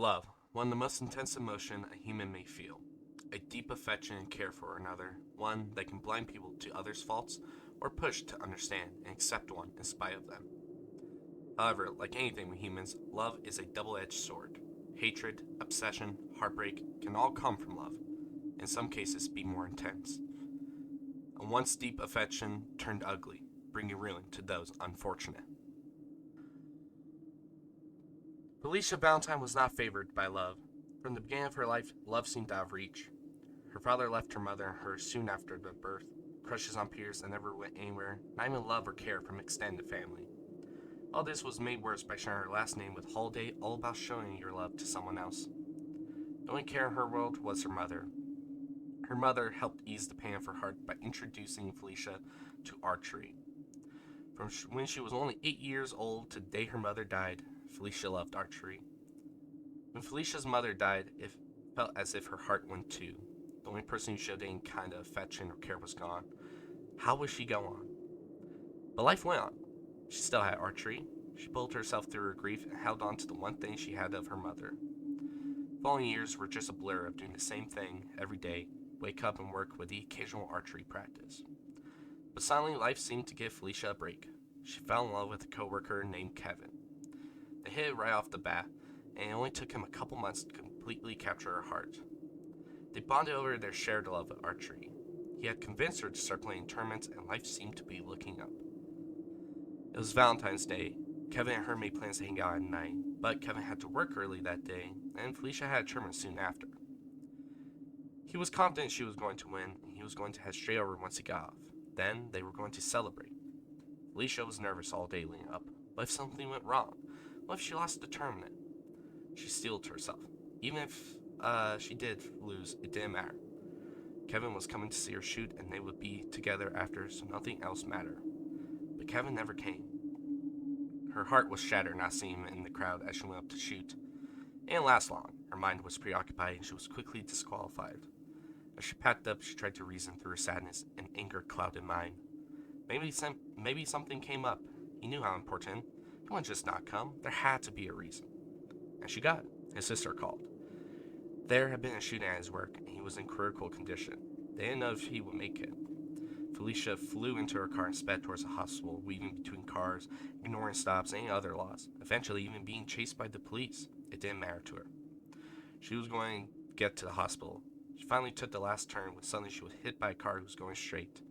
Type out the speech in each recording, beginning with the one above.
Love, one of the most intense emotion a human may feel. A deep affection and care for another, one that can blind people to others' faults or push to understand and accept one in spite of them. However, like anything with humans, love is a double-edged sword. Hatred, obsession, heartbreak can all come from love, in some cases be more intense. A once deep affection turned ugly, bringing ruin to those unfortunate. Felicia Valentine was not favored by love. From the beginning of her life, love seemed out of reach. Her father left her mother and her soon after their birth, crushes on peers that never went anywhere, not even love or care from extended family. All this was made worse by sharing her last name with Holiday, all about showing your love to someone else. The only care in her world was her mother. Her mother helped ease the pain of her heart by introducing Felicia to archery. From when she was only 8 years old to the day her mother died, Felicia loved archery. When Felicia's mother died, it felt as if her heart went too. The only person who showed any kind of affection or care was gone. How would she go on? But life went on. She still had archery. She pulled herself through her grief and held on to the one thing she had of her mother. Following years were just a blur of doing the same thing every day, wake up and work with the occasional archery practice. But suddenly life seemed to give Felicia a break. She fell in love with a coworker named Kevin. They hit it right off the bat, and it only took him a couple months to completely capture her heart. They bonded over their shared love of archery. He had convinced her to start playing tournaments, and life seemed to be looking up. It was Valentine's Day. Kevin and her made plans to hang out at night, but Kevin had to work early that day, and Felicia had a tournament soon after. He was confident she was going to win, and he was going to head straight over once he got off. Then they were going to celebrate. Felicia was nervous all day leading up. What if something went wrong? What if she lost the tournament? She steeled herself. Even if she did lose, it didn't matter. Kevin was coming to see her shoot, and they would be together after, so nothing else mattered. But Kevin never came. Her heart was shattered not seeing him in the crowd as she went up to shoot. It didn't last long. Her mind was preoccupied, and she was quickly disqualified. As she packed up, she tried to reason through her sadness, and anger clouded mind. Maybe something came up. He knew how important. He wouldn't just not come. There had to be a reason. And she got it. His sister called. There had been a shooting at his work, and he was in critical condition. They didn't know if he would make it. Felicia flew into her car and sped towards the hospital, weaving between cars, ignoring stops and other laws, eventually even being chased by the police. It didn't matter to her. She was going to get to the hospital. She finally took the last turn when suddenly she was hit by a car who was going straight.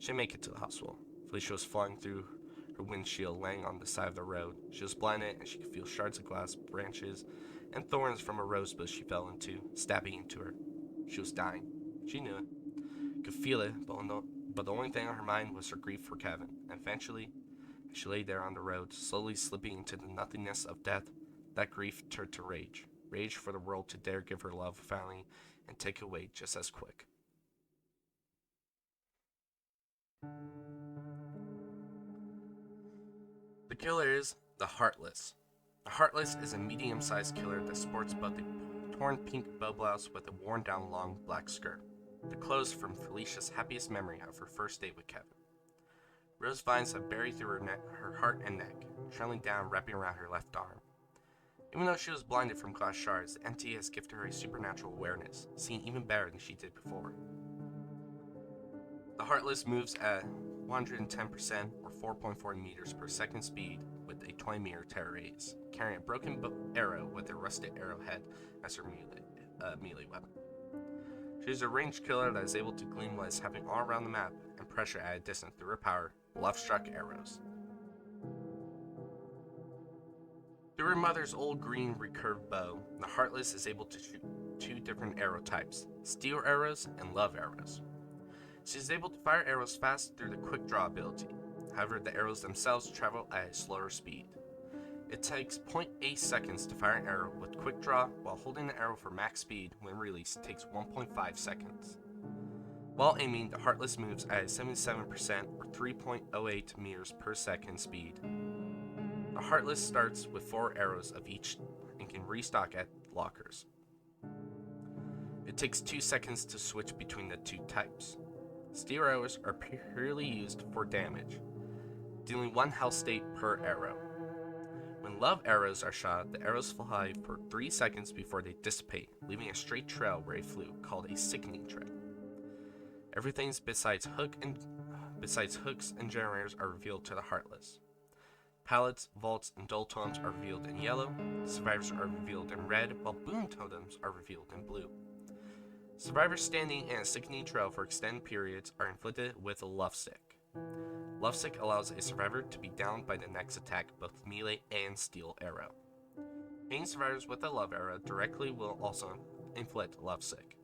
She didn't make it to the hospital. Felicia was flying through her windshield, laying on the side of the road. She was blinded, and she could feel shards of glass, branches, and thorns from a rose bush she fell into, stabbing into her. She was dying. She knew it. Could feel it, but the only thing on her mind was her grief for Kevin. And eventually, as she lay there on the road, slowly slipping into the nothingness of death, that grief turned to rage. Rage for the world to dare give her love finally and take it away just as quick. The killer is the Heartless. The Heartless is a medium-sized killer that sports both a torn pink bow blouse with a worn-down long black skirt. The clothes from Felicia's happiest memory of her first date with Kevin. Rose vines have buried through her heart and neck, trailing down, wrapping around her left arm. Even though she was blinded from glass shards, the empty has gifted her a supernatural awareness, seeing even better than she did before. The Heartless moves at 110% or 4.4 meters per second speed with a 20-meter terror raise, carrying a broken arrow with a rusted arrowhead as her melee weapon. She is a ranged killer that is able to glean what is happening all around the map and pressure at a distance through her power, love-struck arrows. Through her mother's old green recurved bow, the Heartless is able to shoot two different arrow types, steel arrows and love arrows. She is able to fire arrows fast through the quick draw ability. However, the arrows themselves travel at a slower speed. It takes 0.8 seconds to fire an arrow with quick draw, while holding the arrow for max speed when released takes 1.5 seconds. While aiming, the Heartless moves at a 77% or 3.08 meters per second speed. The Heartless starts with 4 arrows of each and can restock at lockers. It takes 2 seconds to switch between the two types. Steel arrows are purely used for damage, dealing 1 health state per arrow. When love arrows are shot, the arrows fly for 3 seconds before they dissipate, leaving a straight trail where they flew, called a sickening trail. Everything besides hooks and generators are revealed to the Heartless. Pallets, vaults, and dull totems are revealed in yellow, survivors are revealed in red, while boon totems are revealed in blue. Survivors standing in a sickening trail for extended periods are inflicted with a lovesick. Lovesick allows a survivor to be downed by the next attack, both melee and steel arrow. Hitting survivors with a love arrow directly will also inflict lovesick.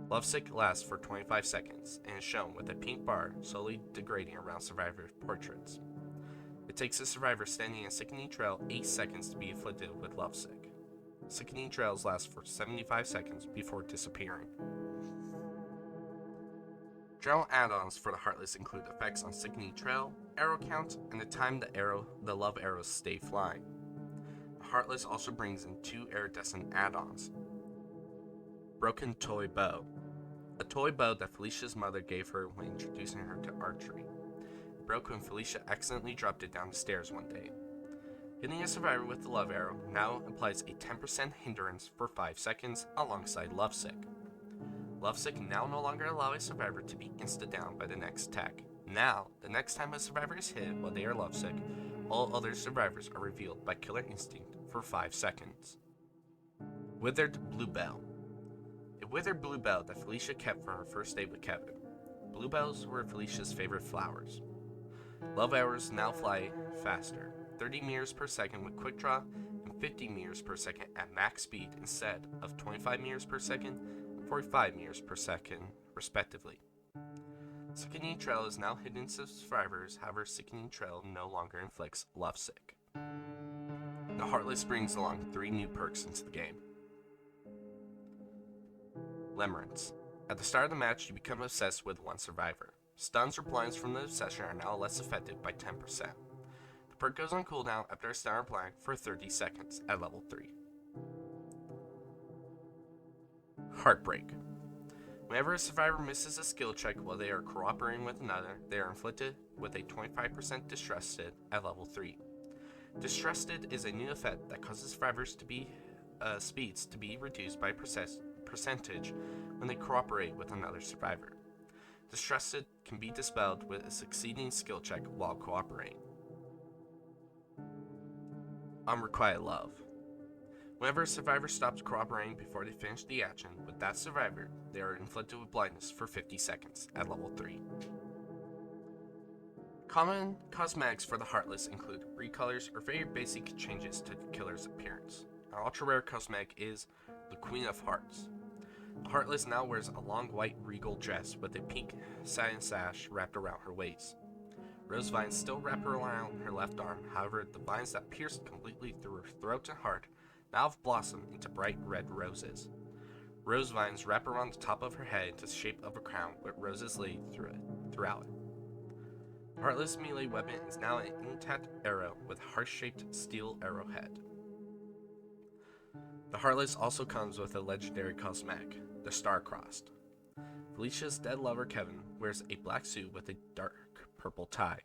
Lovesick lasts for 25 seconds and is shown with a pink bar slowly degrading around survivor portraits. It takes a survivor standing in a sickening trail 8 seconds to be afflicted with lovesick. Sickening trails last for 75 seconds before disappearing. General add-ons for the Heartless include effects on sickening trail, arrow count, and the time the love arrows stay flying. The Heartless also brings in 2 iridescent add-ons. Broken Toy Bow. A toy bow that Felicia's mother gave her when introducing her to archery. It broke when Felicia accidentally dropped it down the stairs one day. Hitting a survivor with the love arrow now applies a 10% hindrance for 5 seconds alongside lovesick. Lovesick now no longer allow a survivor to be insta-down by the next attack. Now, the next time a survivor is hit while they are lovesick, all other survivors are revealed by Killer Instinct for 5 seconds. Withered Bluebell. A withered bluebell that Felicia kept from her first date with Kevin. Bluebells were Felicia's favorite flowers. Love arrows now fly faster, 30 meters per second with quick draw and 50 meters per second at max speed instead of 25 meters per second and 45 meters per second, respectively. Sickening Trail is now hidden to survivors, however, Sickening Trail no longer inflicts lovesick. The Heartless brings along 3 new perks into the game. Limerence. At the start of the match, you become obsessed with one survivor. Stuns or blinds from the obsession are now less effective by 10%. The perk goes on cooldown after a stun or blind for 30 seconds at level 3. Heartbreak. Whenever a survivor misses a skill check while they are cooperating with another, they are inflicted with a 25% Distrusted at level 3. Distrusted is a new effect that causes survivors to be speeds to be reduced by percentage when they cooperate with another survivor. Distrusted can be dispelled with a succeeding skill check while cooperating. Unrequited Love. Whenever a survivor stops cooperating before they finish the action with that survivor, they are inflicted with blindness for 50 seconds at level 3. Common cosmetics for the Heartless include recolors or very basic changes to the killer's appearance. An ultra-rare cosmetic is the Queen of Hearts. The Heartless now wears a long white regal dress with a pink satin sash wrapped around her waist. Rose vines still wrap her around her left arm, however, the vines that pierced completely through her throat and heart now have blossomed into bright red roses. Rose vines wrap around the top of her head into the shape of a crown with roses laid throughout it. The Heartless melee weapon is now an intact arrow with heart-shaped steel arrowhead. The Heartless also comes with a legendary cosmetic, the Star-Crossed. Felicia's dead lover Kevin wears a black suit with a dark purple tie.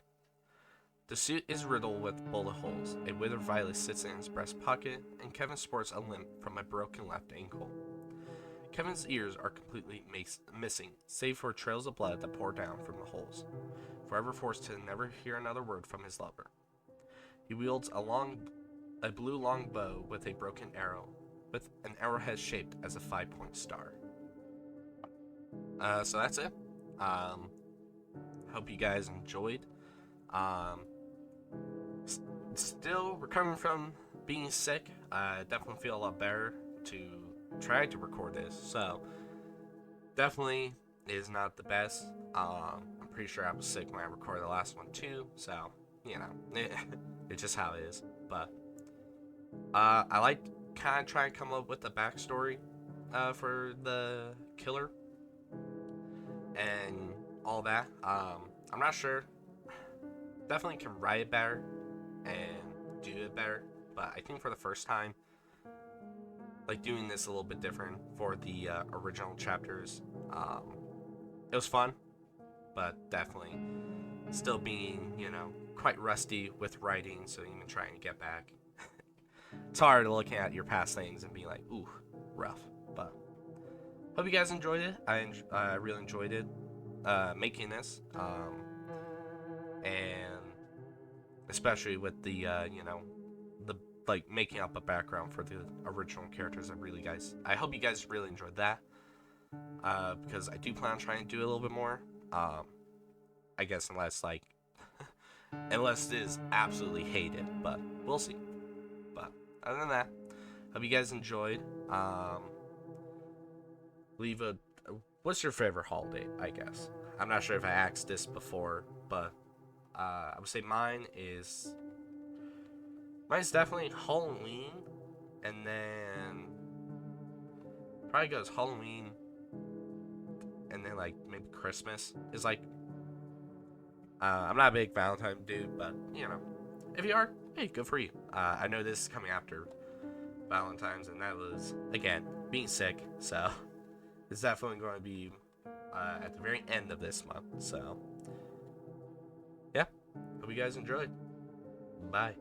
The suit is riddled with bullet holes, a withered violet sits in his breast pocket, and Kevin sports a limp from a broken left ankle. Kevin's ears are completely missing, save for trails of blood that pour down from the holes, forever forced to never hear another word from his lover. He wields a blue long bow with a broken arrow, with an arrowhead shaped as a 5-point star. So that's it. Hope you guys enjoyed. Still recovering from being sick. I definitely feel a lot better to try to record this. So definitely is not the best. I'm pretty sure I was sick when I recorded the last one too. So it's just how it is. But I like kind of try and come up with a backstory for the killer and all that. I'm not sure. Definitely can write it better and do it better, but I think for the first time, like doing this a little bit different for the original chapters, it was fun, but definitely still being, quite rusty with writing, so even trying to get back. it's hard looking at your past things and being like, ooh, rough. But hope you guys enjoyed it. I really enjoyed it, making this, and especially with the the like making up a background for the original characters. I hope you guys really enjoyed that, because I do plan on trying to do a little bit more. I guess unless it is absolutely hated, but we'll see. But other than that, hope you guys enjoyed. Leave a What's your favorite holiday? I guess I'm not sure if I asked this before, but I would say mine's definitely Halloween, and then probably goes Halloween, and then like maybe Christmas is like. I'm not a big Valentine dude, but if you are, hey, good for you. I know this is coming after Valentine's, and that was again being sick, so it's definitely going to be at the very end of this month. So yeah, hope you guys enjoyed. Bye.